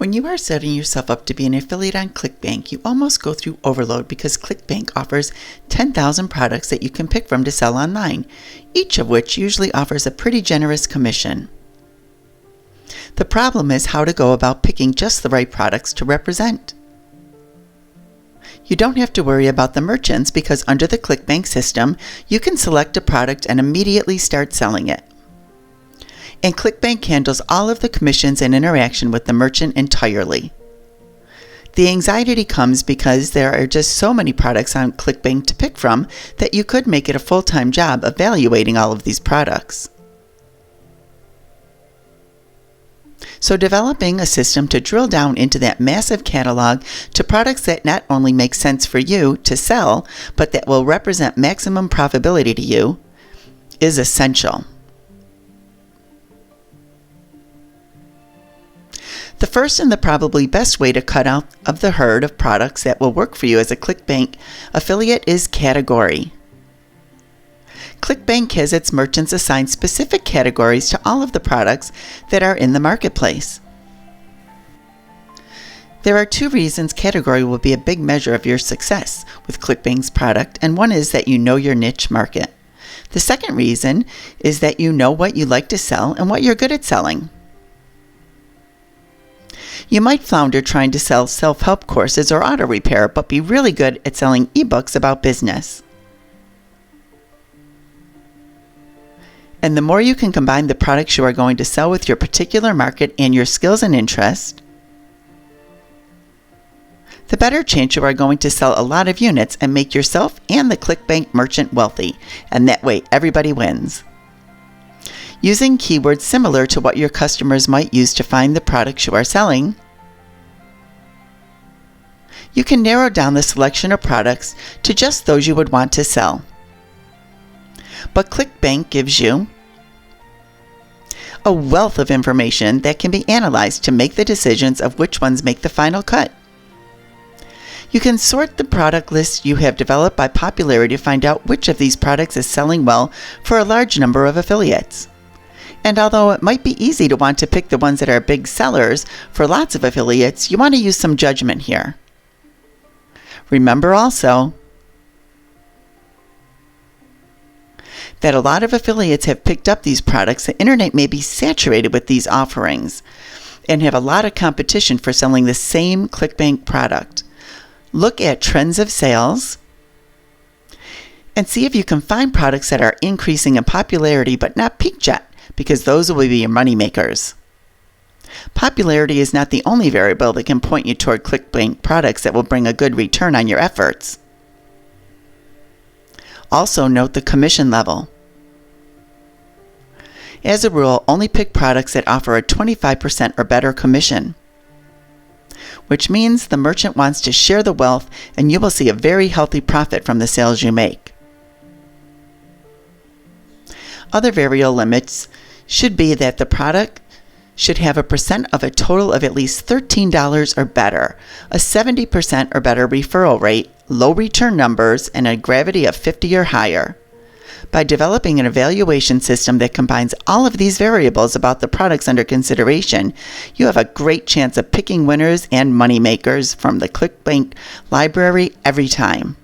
When you are setting yourself up to be an affiliate on Clickbank, you almost go through overload because Clickbank offers 10,000 products that you can pick from to sell online, each of which usually offers a pretty generous commission. The problem is how to go about picking just the right products to represent. You don't have to worry about the merchants because under the Clickbank system, you can select a product and immediately start selling it. And Clickbank handles all of the commissions and interaction with the merchant entirely. The anxiety comes because there are just so many products on Clickbank to pick from that you could make it a full-time job evaluating all of these products. So developing a system to drill down into that massive catalog to products that not only make sense for you to sell, but that will represent maximum profitability to you is essential. The first and the probably best way to cut out of the herd of products that will work for you as a Clickbank affiliate is category. Clickbank has its merchants assign specific categories to all of the products that are in the marketplace. There are two reasons category will be a big measure of your success with Clickbank's product, and one is that you know your niche market. The second reason is that you know what you like to sell and what you're good at selling. You might flounder trying to sell self-help courses or auto repair, but be really good at selling ebooks about business. And the more you can combine the products you are going to sell with your particular market and your skills and interests, the better chance you are going to sell a lot of units and make yourself and the Clickbank merchant wealthy, and that way everybody wins. Using keywords similar to what your customers might use to find the products you are selling, you can narrow down the selection of products to just those you would want to sell. But Clickbank gives you a wealth of information that can be analyzed to make the decisions of which ones make the final cut. You can sort the product list you have developed by popularity to find out which of these products is selling well for a large number of affiliates. And although it might be easy to want to pick the ones that are big sellers for lots of affiliates, you want to use some judgment here. Remember also that a lot of affiliates have picked up these products. The internet may be saturated with these offerings and have a lot of competition for selling the same Clickbank product. Look at trends of sales and see if you can find products that are increasing in popularity but not peaked yet, because those will be your money makers. Popularity is not the only variable that can point you toward Clickbank products that will bring a good return on your efforts. Also note the commission level. As a rule, only pick products that offer a 25% or better commission, which means the merchant wants to share the wealth and you will see a very healthy profit from the sales you make. Other variable limits should be that the product should have a percent of a total of at least $13 or better, a 70% or better referral rate, low return numbers, and a gravity of 50 or higher. By developing an evaluation system that combines all of these variables about the products under consideration, you have a great chance of picking winners and money makers from the Clickbank library every time.